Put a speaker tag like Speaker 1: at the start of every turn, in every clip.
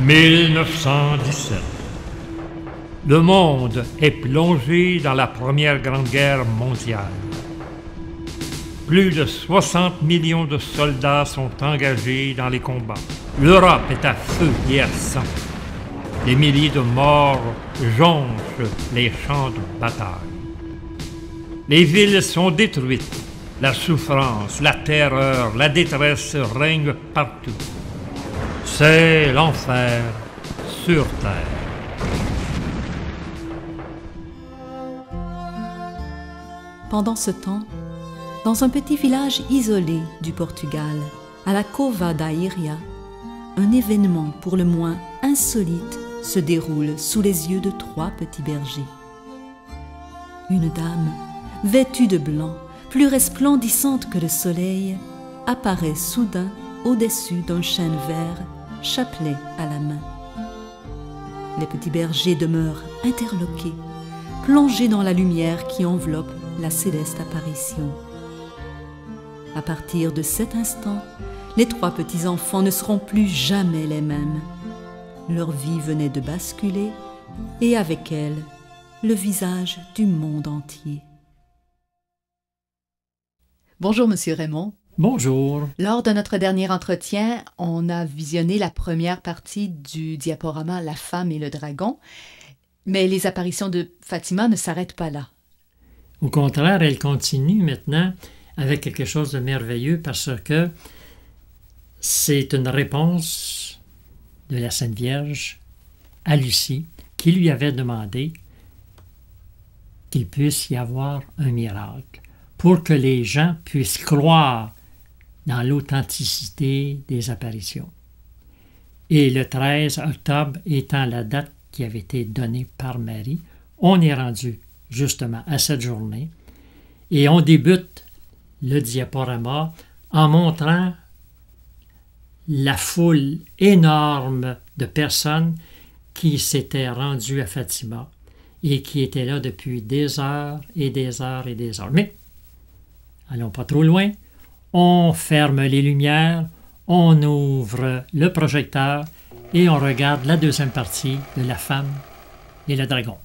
Speaker 1: 1917. Le monde est plongé dans la Première Grande Guerre mondiale. Plus de 60 millions de soldats sont engagés dans les combats. L'Europe est à feu et à sang. Des milliers de morts jonchent les champs de bataille. Les villes sont détruites. La souffrance, la terreur, la détresse règnent partout. C'est l'enfer sur terre.
Speaker 2: Pendant ce temps, dans un petit village isolé du Portugal, à la Cova da Iria, un événement pour le moins insolite se déroule sous les yeux de 3 petits bergers. Une dame, vêtue de blanc, plus resplendissante que le soleil, apparaît soudain au-dessus d'un chêne vert, chapelet à la main. Les petits bergers demeurent interloqués, plongés dans la lumière qui enveloppe la céleste apparition. À partir de cet instant, les 3 petits-enfants ne seront plus jamais les mêmes. Leur vie venait de basculer, et avec elle, le visage du monde entier. Bonjour, Monsieur Raymond.
Speaker 1: Bonjour.
Speaker 2: Lors de notre dernier entretien, on a visionné la première partie du diaporama « La femme et le dragon », mais les apparitions de Fatima ne s'arrêtent pas là.
Speaker 1: Au contraire, elle continue maintenant avec quelque chose de merveilleux parce que c'est une réponse de la Sainte Vierge à Lucie qui lui avait demandé qu'il puisse y avoir un miracle pour que les gens puissent croire dans l'authenticité des apparitions. Et le 13 octobre étant la date qui avait été donnée par Marie, on est rendu justement à cette journée et on débute le diaporama en montrant la foule énorme de personnes qui s'étaient rendues à Fatima et qui étaient là depuis des heures et des heures et des heures. Mais allons pas trop loin, on ferme les lumières, on ouvre le projecteur et on regarde la deuxième partie de La femme et le dragon.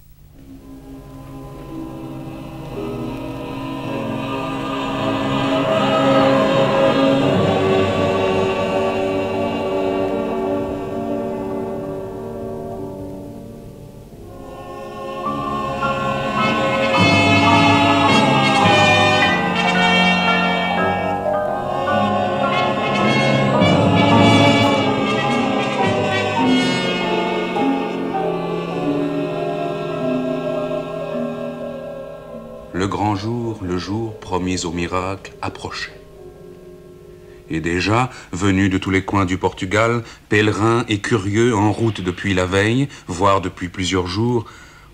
Speaker 3: Le jour promis au miracle approchait. Et déjà, venus de tous les coins du Portugal, pèlerins et curieux en route depuis la veille, voire depuis plusieurs jours,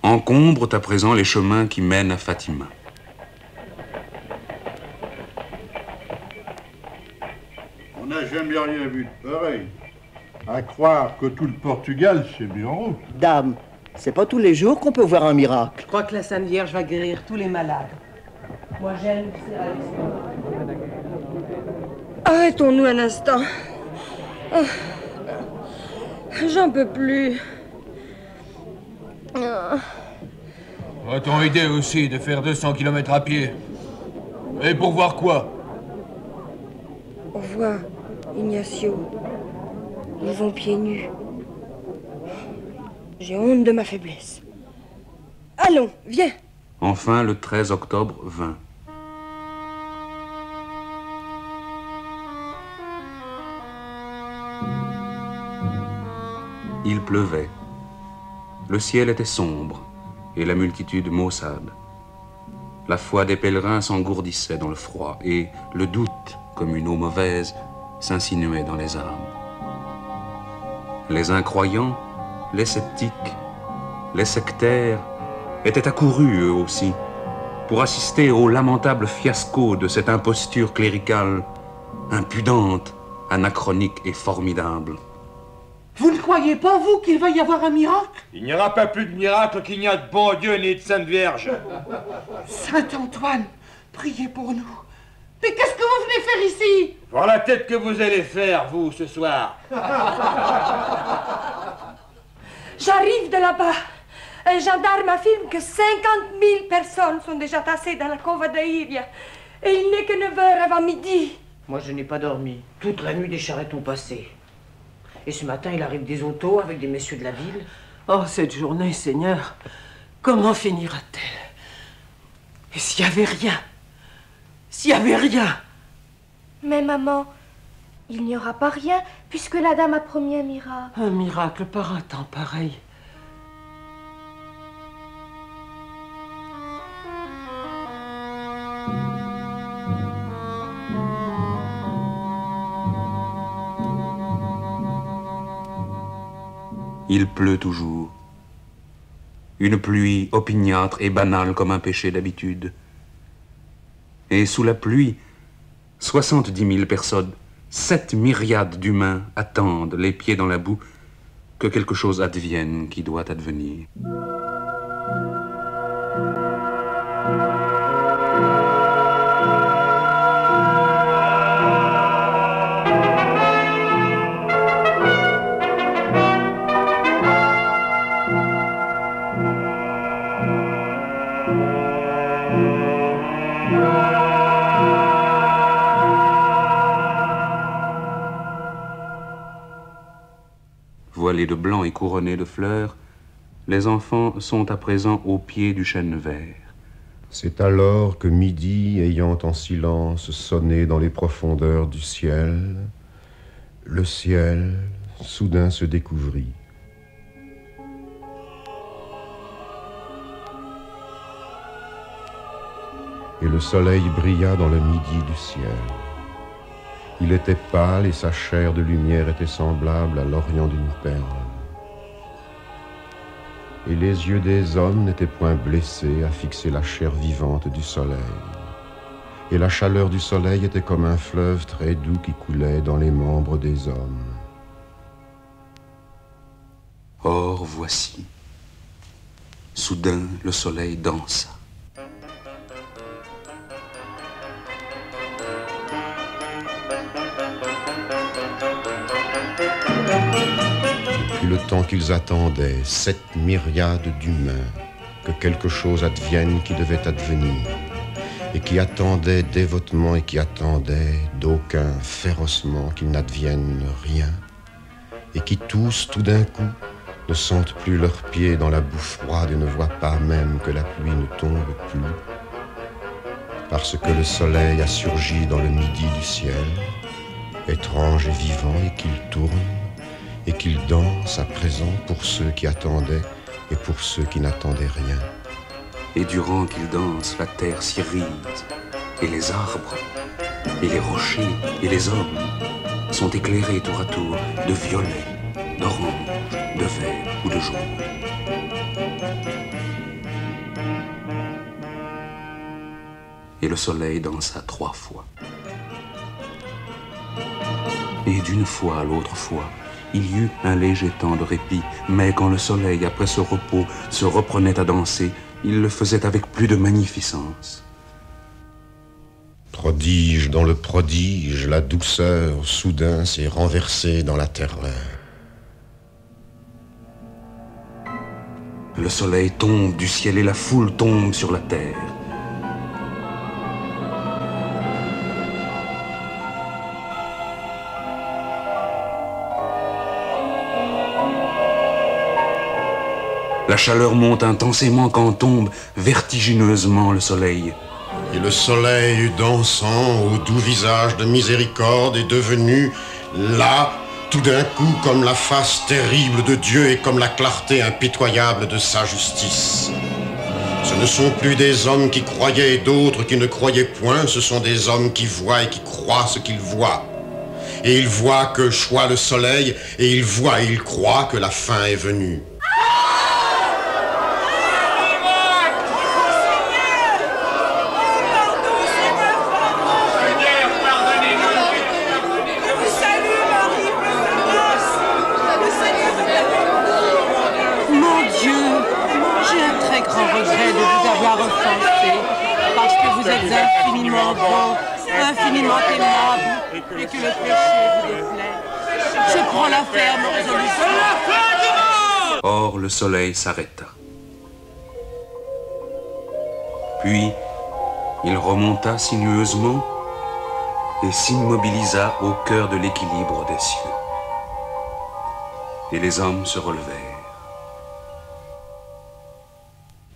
Speaker 3: encombrent à présent les chemins qui mènent à Fatima.
Speaker 4: On n'a jamais rien vu de pareil. À croire que tout le Portugal s'est mis en route.
Speaker 5: Dame, c'est pas tous les jours qu'on peut voir un miracle.
Speaker 6: Je crois que la Sainte Vierge va guérir tous les malades. Moi, j'aime.
Speaker 7: Arrêtons-nous un instant. Oh. J'en peux plus.
Speaker 8: A-t-on idée aussi de faire 200 km à pied? Et pour voir quoi?
Speaker 7: Au revoir, Ignacio. Nous vont pieds nus. J'ai honte de ma faiblesse. Allons, viens.
Speaker 3: Enfin, le 13 octobre vint. Il pleuvait. Le ciel était sombre et la multitude maussade. La foi des pèlerins s'engourdissait dans le froid et le doute, comme une eau mauvaise, s'insinuait dans les âmes. Les incroyants, les sceptiques, les sectaires étaient accourus eux aussi pour assister au lamentable fiasco de cette imposture cléricale, impudente, anachronique et formidable.
Speaker 6: Vous ne croyez pas, vous, qu'il va y avoir un miracle?
Speaker 8: Il n'y aura pas plus de miracle qu'il n'y a de bon Dieu ni de Sainte Vierge.
Speaker 6: Saint-Antoine, priez pour nous. Mais qu'est-ce que vous venez faire ici?
Speaker 8: Voir la tête que vous allez faire, vous, ce soir.
Speaker 7: J'arrive de là-bas. Un gendarme affirme que 50 000 personnes sont déjà tassées dans la cova d'Airia. Et il n'est que 9 heures avant midi.
Speaker 6: Moi, je n'ai pas dormi. Toute la nuit, des charrettes ont passé. Et ce matin, il arrive des autos avec des messieurs de la ville. Oh, cette journée, Seigneur, comment finira-t-elle? Et s'il n'y avait rien? S'il n'y avait rien?
Speaker 9: Mais maman, il n'y aura pas rien, puisque la dame a promis un miracle.
Speaker 6: Un miracle par un temps pareil.
Speaker 3: Il pleut toujours. Une pluie opiniâtre et banale comme un péché d'habitude. Et sous la pluie, 70 000 personnes, 7 myriades d'humains attendent, les pieds dans la boue, que quelque chose advienne qui doit advenir. Voilés de blanc et couronnés de fleurs, les enfants sont à présent au pied du chêne vert.
Speaker 10: C'est alors que midi, ayant en silence sonné dans les profondeurs du ciel, le ciel soudain se découvrit. Et le soleil brilla dans le midi du ciel. Il était pâle et sa chair de lumière était semblable à l'orient d'une perle. Et les yeux des hommes n'étaient point blessés à fixer la chair vivante du soleil. Et la chaleur du soleil était comme un fleuve très doux qui coulait dans les membres des hommes.
Speaker 3: Or, voici, soudain le soleil dansa.
Speaker 10: Depuis le temps qu'ils attendaient, 7 myriades d'humains, que quelque chose advienne qui devait advenir, et qui attendaient dévotement et qui attendaient d'aucun férocement qu'il n'advienne rien, et qui tous, tout d'un coup, ne sentent plus leurs pieds dans la boue froide et ne voient pas même que la pluie ne tombe plus, parce que le soleil a surgi dans le midi du ciel, étrange et vivant, et qu'il tourne, et qu'il danse à présent pour ceux qui attendaient et pour ceux qui n'attendaient rien.
Speaker 3: Et durant qu'il danse, la terre s'irise, et les arbres, et les rochers, et les hommes sont éclairés tour à tour de violet, d'orange, de vert ou de jaune. Et le soleil dansa 3 fois. Et d'une fois à l'autre fois, il y eut un léger temps de répit, mais quand le soleil, après ce repos, se reprenait à danser, il le faisait avec plus de magnificence.
Speaker 10: Prodige dans le prodige, la douceur soudain s'est renversée dans la terreur.
Speaker 3: Le soleil tombe du ciel et la foule tombe sur la terre. La chaleur monte intensément quand tombe vertigineusement le soleil.
Speaker 10: Et le soleil dansant au doux visage de miséricorde est devenu, là, tout d'un coup, comme la face terrible de Dieu et comme la clarté impitoyable de sa justice. Ce ne sont plus des hommes qui croyaient et d'autres qui ne croyaient point, ce sont des hommes qui voient et qui croient ce qu'ils voient. Et ils voient que choit le soleil, et ils voient et ils croient que la fin est venue.
Speaker 6: Infiniment aimable, et que le péché vous déplaît. Je prends la ferme résolution
Speaker 3: Or, le soleil s'arrêta. Puis, il remonta sinueusement et s'immobilisa au cœur de l'équilibre des cieux. Et les hommes se relevèrent.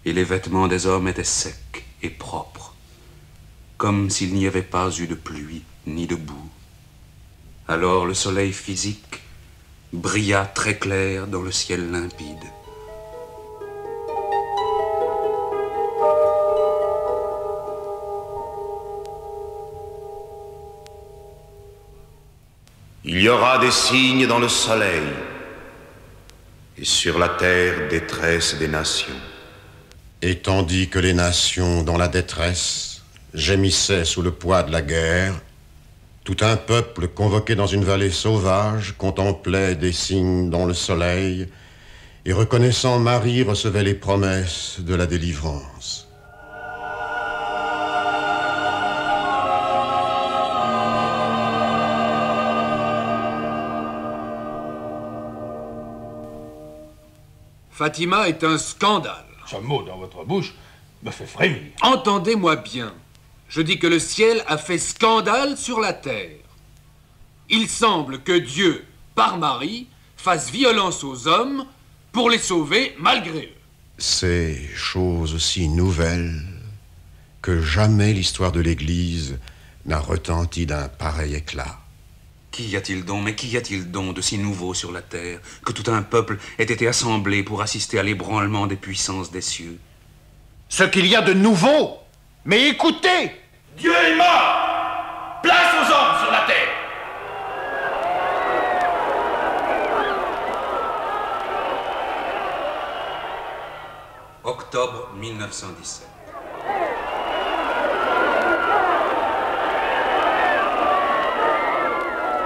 Speaker 3: Et les vêtements des hommes étaient secs et propres, comme s'il n'y avait pas eu de pluie ni de boue. Alors le soleil physique brilla très clair dans le ciel limpide.
Speaker 10: Il y aura des signes dans le soleil, et sur la terre détresse des nations. Et tandis que les nations, dans la détresse, gémissaient sous le poids de la guerre, tout un peuple convoqué dans une vallée sauvage contemplait des signes dans le soleil et reconnaissant Marie recevait les promesses de la délivrance.
Speaker 11: Fatima est un scandale.
Speaker 8: Ce mot dans votre bouche me fait frémir.
Speaker 11: Entendez-moi bien. Je dis que le ciel a fait scandale sur la terre. Il semble que Dieu, par Marie, fasse violence aux hommes pour les sauver malgré eux.
Speaker 10: C'est chose si nouvelle que jamais l'histoire de l'Église n'a retenti d'un pareil éclat.
Speaker 3: Qu'y a-t-il donc, mais qu'y a-t-il donc de si nouveau sur la terre, que tout un peuple ait été assemblé pour assister à l'ébranlement des puissances des cieux?
Speaker 12: Ce qu'il y a de nouveau. Mais écoutez!
Speaker 13: Dieu est mort! Place aux hommes sur la terre!
Speaker 3: Octobre 1917.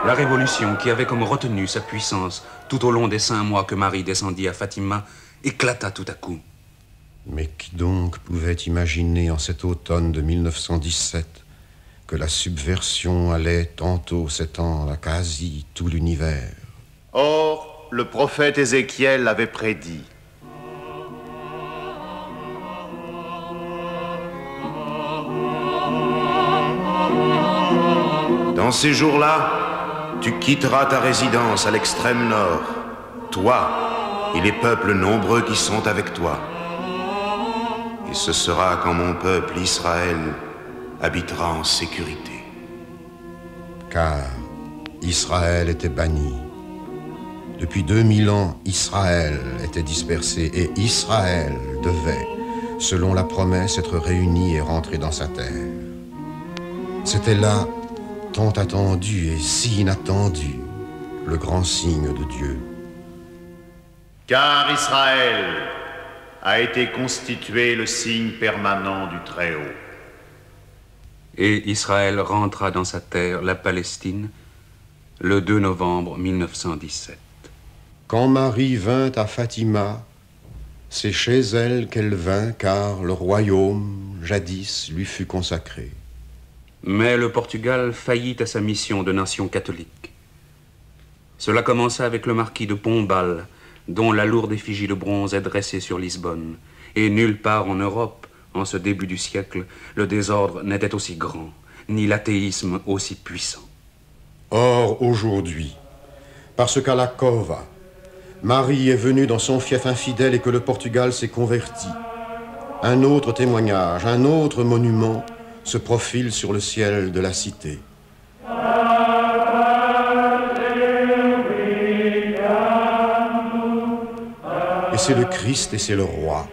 Speaker 3: La Révolution, qui avait comme retenu sa puissance tout au long des 5 mois que Marie descendit à Fatima, éclata tout à coup.
Speaker 10: Mais qui donc pouvait imaginer en cet automne de 1917 que la subversion allait tantôt s'étendre à quasi tout l'univers?
Speaker 12: Or, le prophète Ézéchiel l'avait prédit. Dans ces jours-là, tu quitteras ta résidence à l'extrême nord, toi et les peuples nombreux qui sont avec toi. Et ce sera quand mon peuple Israël habitera en sécurité.
Speaker 10: Car Israël était banni. Depuis 2000 ans, Israël était dispersé et Israël devait, selon la promesse, être réuni et rentrer dans sa terre. C'était là, tant attendu et si inattendu, le grand signe de Dieu.
Speaker 12: Car Israël a été constitué le signe permanent du Très-Haut.
Speaker 3: Et Israël rentra dans sa terre, la Palestine, le 2 novembre 1917.
Speaker 10: Quand Marie vint à Fatima, c'est chez elle qu'elle vint, car le royaume, jadis, lui fut consacré.
Speaker 3: Mais le Portugal faillit à sa mission de nation catholique. Cela commença avec le marquis de Pombal, dont la lourde effigie de bronze est dressée sur Lisbonne. Et nulle part en Europe, en ce début du siècle, le désordre n'était aussi grand, ni l'athéisme aussi puissant.
Speaker 10: Or, aujourd'hui, parce qu'à la Cova, Marie est venue dans son fief infidèle et que le Portugal s'est converti, un autre témoignage, un autre monument se profile sur le ciel de la cité. Et c'est le Christ et c'est le roi.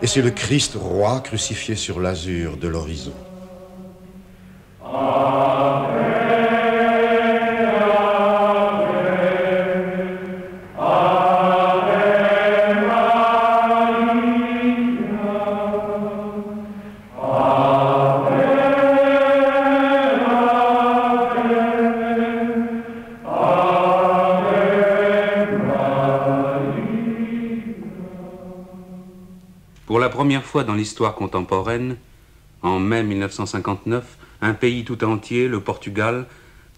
Speaker 10: Et c'est le Christ roi crucifié sur l'azur de l'horizon.
Speaker 3: Pour la première fois dans l'histoire contemporaine, en mai 1959, un pays tout entier, le Portugal,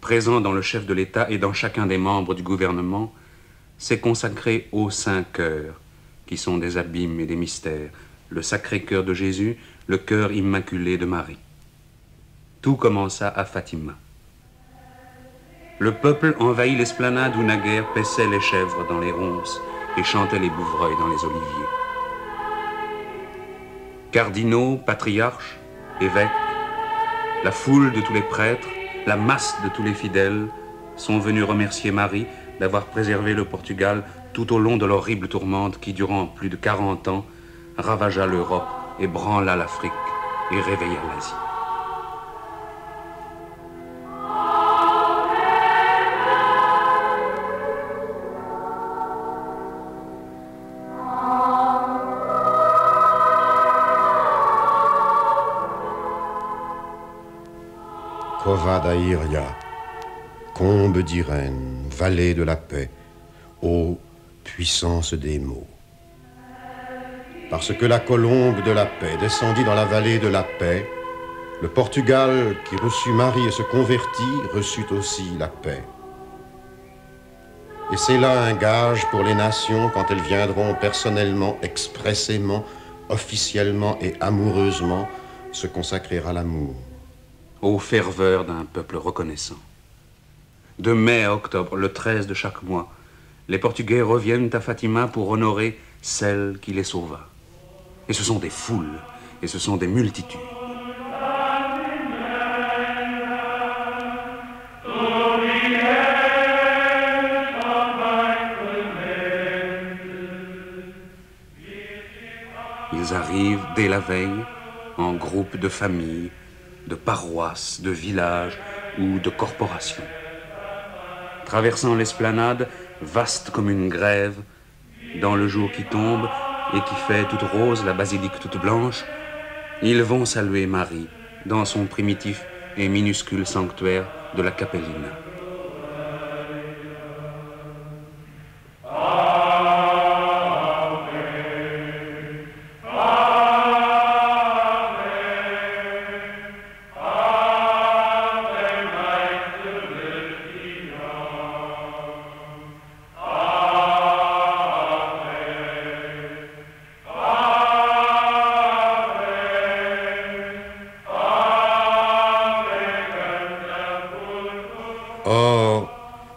Speaker 3: présent dans le chef de l'État et dans chacun des membres du gouvernement, s'est consacré au Saint-Cœur, qui sont des abîmes et des mystères, le Sacré-Cœur de Jésus, le cœur immaculé de Marie. Tout commença à Fatima. Le peuple envahit l'esplanade où naguère paissaient les chèvres dans les ronces et chantaient les bouvreuils dans les oliviers. Cardinaux, patriarches, évêques, la foule de tous les prêtres, la masse de tous les fidèles sont venus remercier Marie d'avoir préservé le Portugal tout au long de l'horrible tourmente qui, durant plus de 40 ans, ravagea l'Europe et branla l'Afrique et réveilla l'Asie.
Speaker 10: Cova da Iria, combe d'Irène, vallée de la paix, ô puissance des mots. Parce que la colombe de la paix descendit dans la vallée de la paix, le Portugal qui reçut Marie et se convertit reçut aussi la paix. Et c'est là un gage pour les nations quand elles viendront personnellement, expressément, officiellement et amoureusement se consacrer à l'amour.
Speaker 3: Aux ferveurs d'un peuple reconnaissant. De mai à octobre, le 13 de chaque mois, les Portugais reviennent à Fatima pour honorer celle qui les sauva. Et ce sont des foules, et ce sont des multitudes. Ils arrivent dès la veille, en groupes de familles, de paroisses, de villages ou de corporations. Traversant l'esplanade, vaste comme une grève, dans le jour qui tombe et qui fait toute rose la basilique toute blanche, ils vont saluer Marie dans son primitif et minuscule sanctuaire de la Capellina.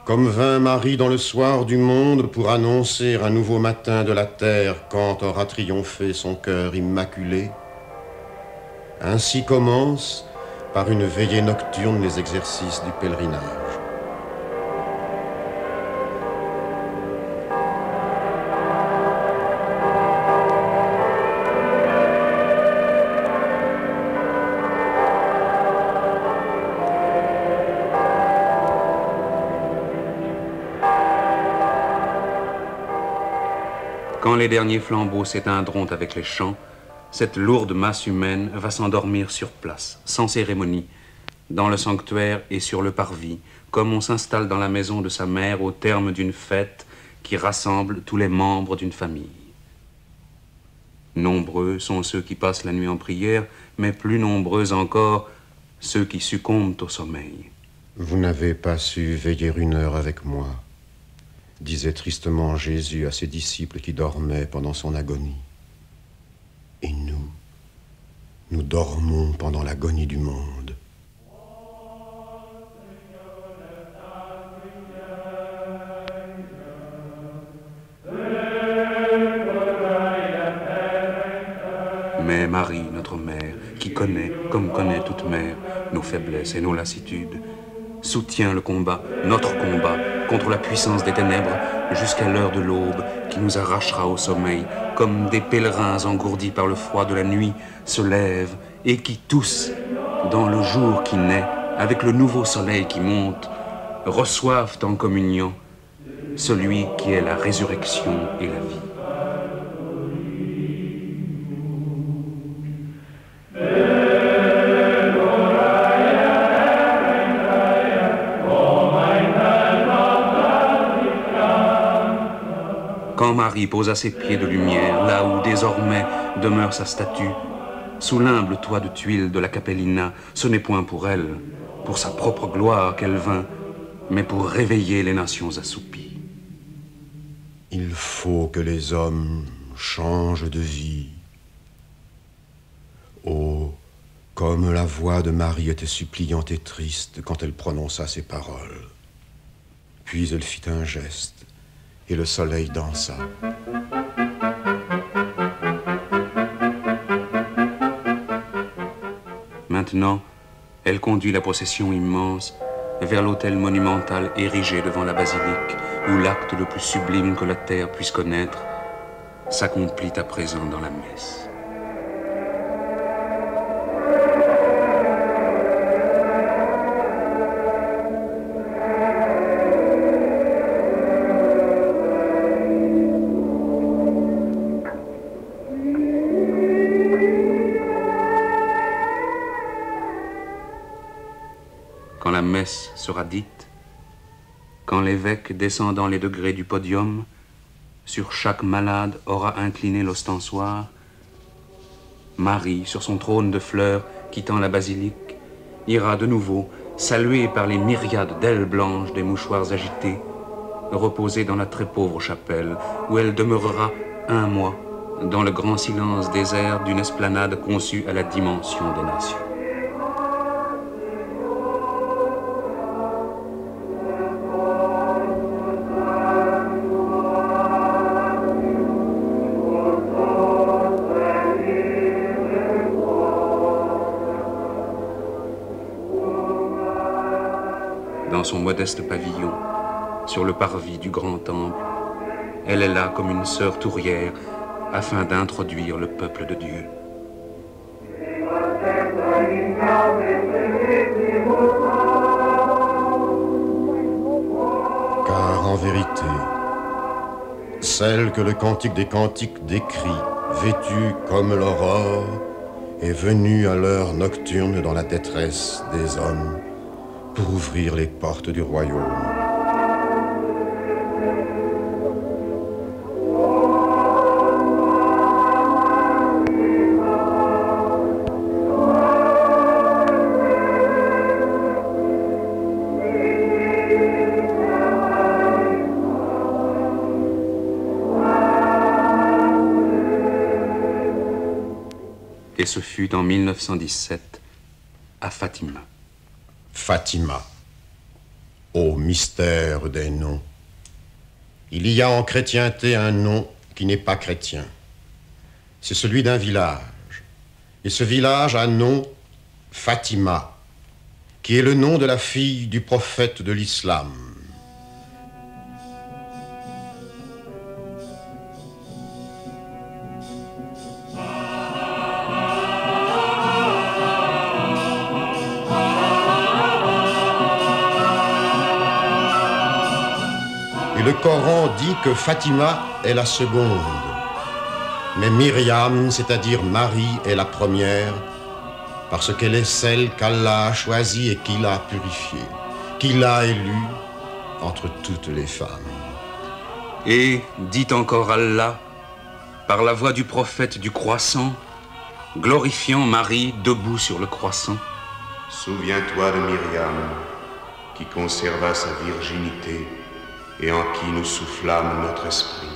Speaker 10: Comme vint Marie dans le soir du monde pour annoncer un nouveau matin de la terre quand aura triomphé son cœur immaculé, ainsi commencent par une veillée nocturne les exercices du pèlerinage.
Speaker 3: Quand les derniers flambeaux s'éteindront avec les chants, cette lourde masse humaine va s'endormir sur place, sans cérémonie, dans le sanctuaire et sur le parvis, comme on s'installe dans la maison de sa mère au terme d'une fête qui rassemble tous les membres d'une famille. Nombreux sont ceux qui passent la nuit en prière, mais plus nombreux encore ceux qui succombent au sommeil.
Speaker 10: Vous n'avez pas su veiller une heure avec moi, disait tristement Jésus à ses disciples qui dormaient pendant son agonie. Et nous dormons pendant l'agonie du monde.
Speaker 3: Mais Marie, notre mère, qui connaît, comme connaît toute mère, nos faiblesses et nos lassitudes, soutient le combat, notre combat, contre la puissance des ténèbres, jusqu'à l'heure de l'aube qui nous arrachera au sommeil, comme des pèlerins engourdis par le froid de la nuit, se lèvent et qui tous, dans le jour qui naît, avec le nouveau soleil qui monte, reçoivent en communion celui qui est la résurrection et la vie. Quand Marie pose à ses pieds de lumière, là où désormais demeure sa statue, sous l'humble toit de tuiles de la Capellina, ce n'est point pour elle, pour sa propre gloire qu'elle vint, mais pour réveiller les nations assoupies.
Speaker 10: Il faut que les hommes change de vie. Oh, comme la voix de Marie était suppliante et triste quand elle prononça ces paroles. Puis elle fit un geste, et le soleil dansa.
Speaker 3: Maintenant, elle conduit la procession immense vers l'autel monumental érigé devant la basilique, où l'acte le plus sublime que la terre puisse connaître s'accomplit à présent dans la messe. Quand la messe sera dite, quand l'évêque, descendant les degrés du podium, sur chaque malade aura incliné l'ostensoir, Marie, sur son trône de fleurs, quittant la basilique, ira de nouveau, saluée par les myriades d'ailes blanches des mouchoirs agités, reposer dans la très pauvre chapelle, où elle demeurera 1 mois, dans le grand silence désert d'une esplanade conçue à la dimension des nations. Dans son modeste pavillon, sur le parvis du grand temple, elle est là comme une sœur tourière afin d'introduire le peuple de Dieu.
Speaker 10: Car en vérité, celle que le Cantique des Cantiques décrit, vêtue comme l'aurore, est venue à l'heure nocturne dans la détresse des hommes pour ouvrir les portes du royaume.
Speaker 3: Et ce fut en 1917 à Fatima.
Speaker 10: Fatima, ô mystère des noms. Il y a en chrétienté un nom qui n'est pas chrétien. C'est celui d'un village. Et ce village a nom Fatima, qui est le nom de la fille du prophète de l'islam. Et le Coran dit que Fatima est la seconde. Mais Myriam, c'est-à-dire Marie, est la première, parce qu'elle est celle qu'Allah a choisie et qu'il a purifiée, qu'il a élue entre toutes les femmes.
Speaker 3: Et, dit encore Allah, par la voix du prophète du croissant, glorifiant Marie debout sur le croissant.
Speaker 12: Souviens-toi de Myriam, qui conserva sa virginité et en qui nous soufflâmes notre esprit.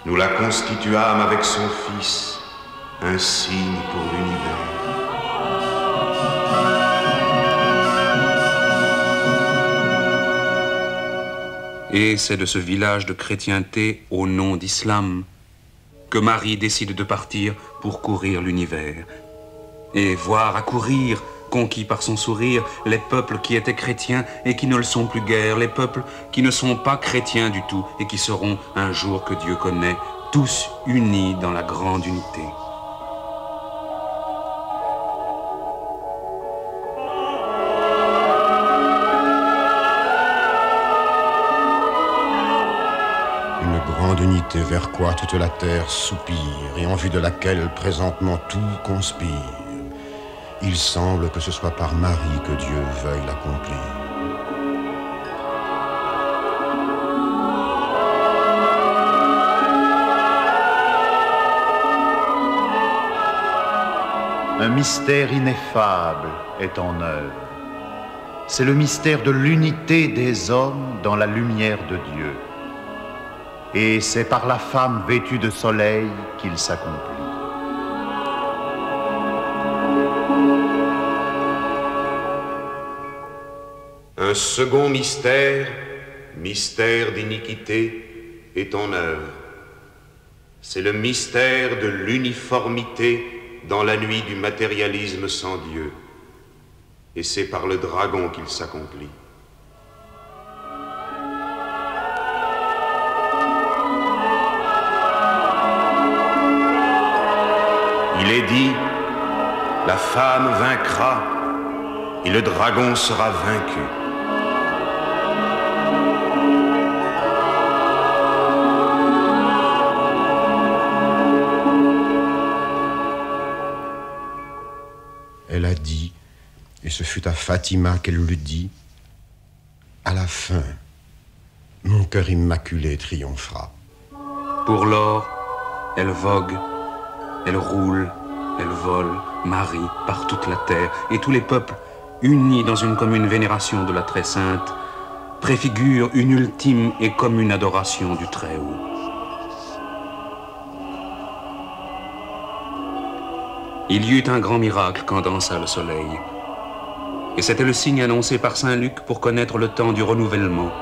Speaker 12: Nous la constituâmes avec son Fils, un signe pour l'univers.
Speaker 3: Et c'est de ce village de chrétienté au nom d'islam que Marie décide de partir pour courir l'univers. Et voir accourir, conquis par son sourire, les peuples qui étaient chrétiens et qui ne le sont plus guère, les peuples qui ne sont pas chrétiens du tout et qui seront, un jour que Dieu connaît, tous unis dans la grande unité.
Speaker 10: Une grande unité vers quoi toute la terre soupire et en vue de laquelle présentement tout conspire. Il semble que ce soit par Marie que Dieu veuille l'accomplir.
Speaker 14: Un mystère ineffable est en œuvre. C'est le mystère de l'unité des hommes dans la lumière de Dieu. et c'est par la femme vêtue de soleil qu'il s'accomplit.
Speaker 12: Un second mystère, mystère d'iniquité, est en œuvre. C'est le mystère de l'uniformité dans la nuit du matérialisme sans Dieu. Et c'est par le dragon qu'il s'accomplit. Il est dit, la femme vaincra et le dragon sera vaincu.
Speaker 10: Elle a dit, et ce fut à Fatima qu'elle le dit, à la fin, mon cœur immaculé triomphera.
Speaker 3: Pour l'or, elle vogue, elle roule, elle vole, marie par toute la terre, et tous les peuples, unis dans une commune vénération de la Très Sainte, préfigurent une ultime et commune adoration du Très-Haut. Il y eut un grand miracle quand dansa le soleil. Et c'était le signe annoncé par saint Luc pour connaître le temps du renouvellement.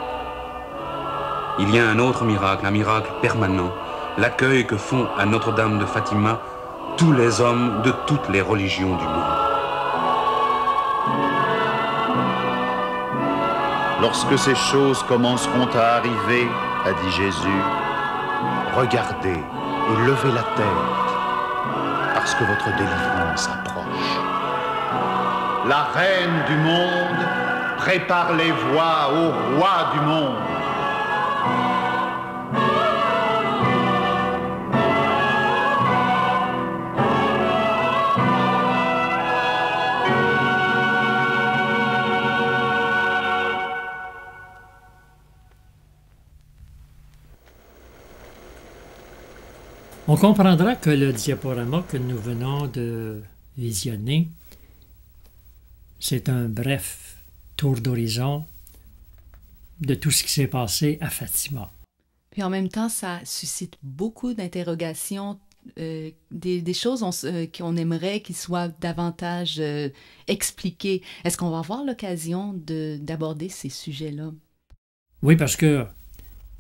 Speaker 3: Il y a un autre miracle, un miracle permanent, l'accueil que font à Notre-Dame de Fatima tous les hommes de toutes les religions du monde.
Speaker 14: Lorsque ces choses commenceront à arriver, a dit Jésus, regardez et levez la tête, parce que votre délivrance approche. La reine du monde prépare les voies au roi du monde.
Speaker 1: On comprendra que le diaporama que nous venons de visionner, c'est un bref tour d'horizon de tout ce qui s'est passé à Fatima.
Speaker 2: Puis en même temps, ça suscite beaucoup d'interrogations, des choses qu'on aimerait qu'ils soient davantage expliquées. Est-ce qu'on va avoir l'occasion d'aborder ces sujets-là?
Speaker 1: Oui, parce que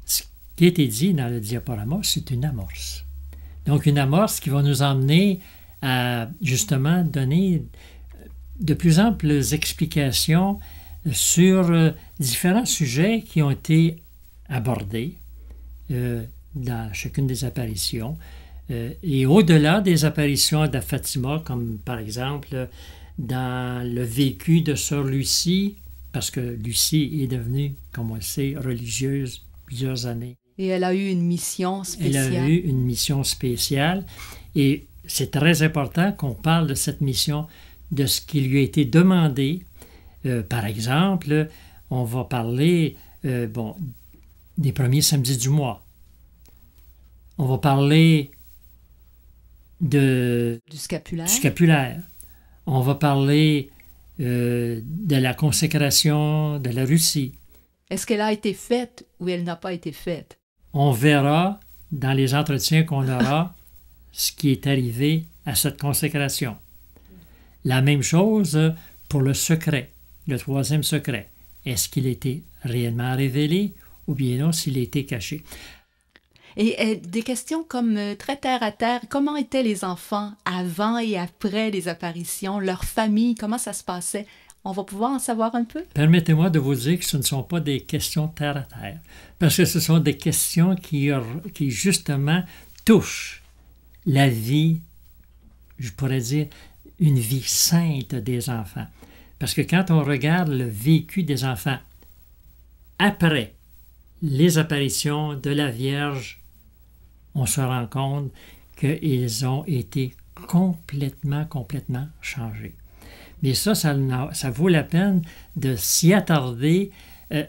Speaker 1: ce qui a été dit dans le diaporama, c'est une amorce. Donc, une amorce qui va nous emmener à, justement, donner de plus amples explications sur différents sujets qui ont été abordés dans chacune des apparitions. Et au-delà des apparitions de Fatima, comme par exemple dans le vécu de Sœur Lucie, parce que Lucie est devenue, comme on le sait, religieuse plusieurs années.
Speaker 2: Et elle a eu une mission spéciale.
Speaker 1: Elle a eu une mission spéciale et c'est très important qu'on parle de cette mission, de ce qui lui a été demandé. Par exemple, on va parler des premiers samedis du mois. On va parler du scapulaire. On va parler de la consécration de la Russie.
Speaker 2: Est-ce qu'elle a été faite ou elle n'a pas été faite?
Speaker 1: On verra dans les entretiens qu'on aura ce qui est arrivé à cette consécration. La même chose pour le secret, le troisième secret. Est-ce qu'il a été réellement révélé ou bien non s'il a été caché?
Speaker 2: Et des questions comme très terre à terre, comment étaient les enfants avant et après les apparitions, leur famille, comment ça se passait? On va pouvoir en savoir un peu?
Speaker 1: Permettez-moi de vous dire que ce ne sont pas des questions terre à terre, parce que ce sont des questions qui justement touchent la vie, je pourrais dire, une vie sainte des enfants. Parce que quand on regarde le vécu des enfants après les apparitions de la Vierge, on se rend compte qu'ils ont été complètement changés. Mais ça vaut la peine de s'y attarder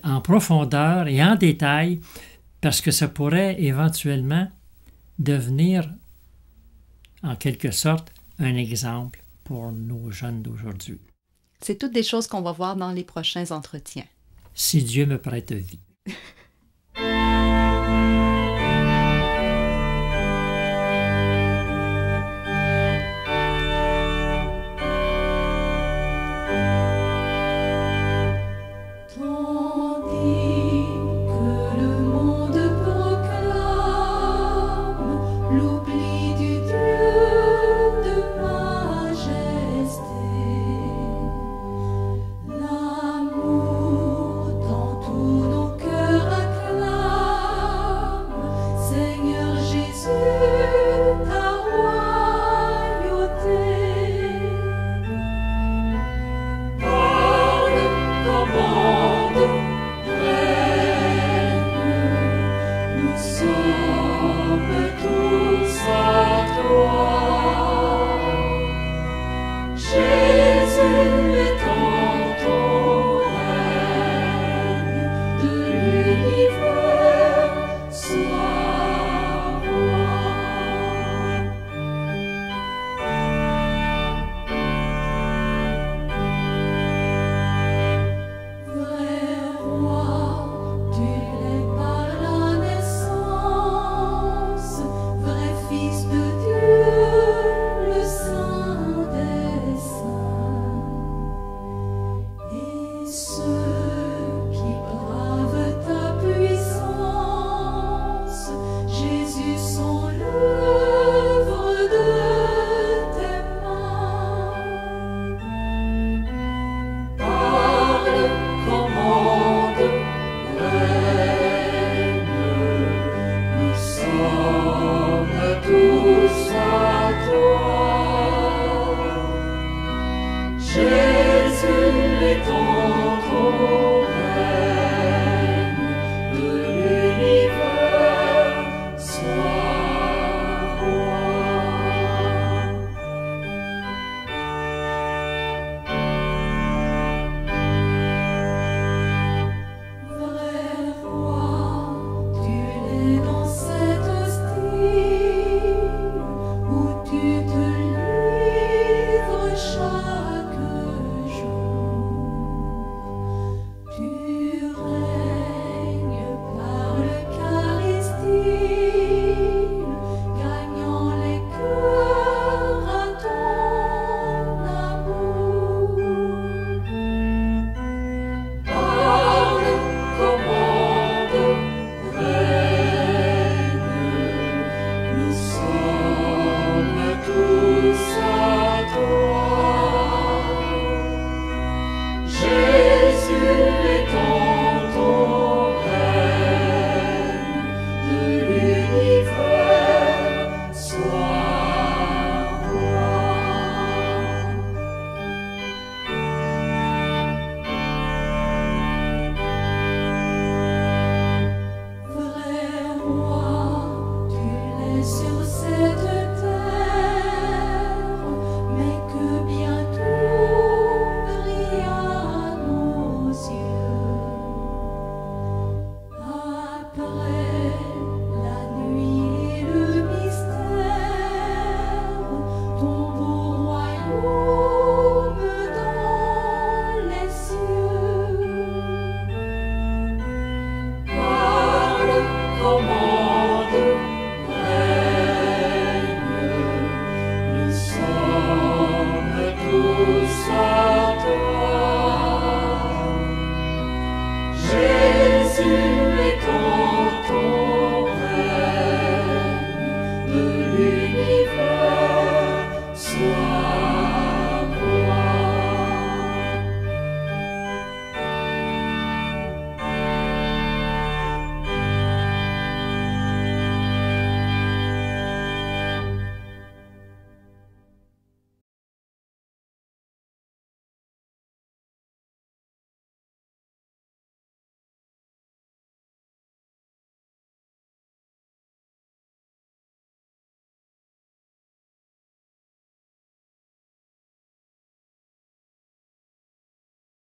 Speaker 1: en profondeur et en détail parce que ça pourrait éventuellement devenir, en quelque sorte, un exemple pour nos jeunes d'aujourd'hui.
Speaker 2: C'est toutes des choses qu'on va voir dans les prochains entretiens.
Speaker 1: Si Dieu me prête vie.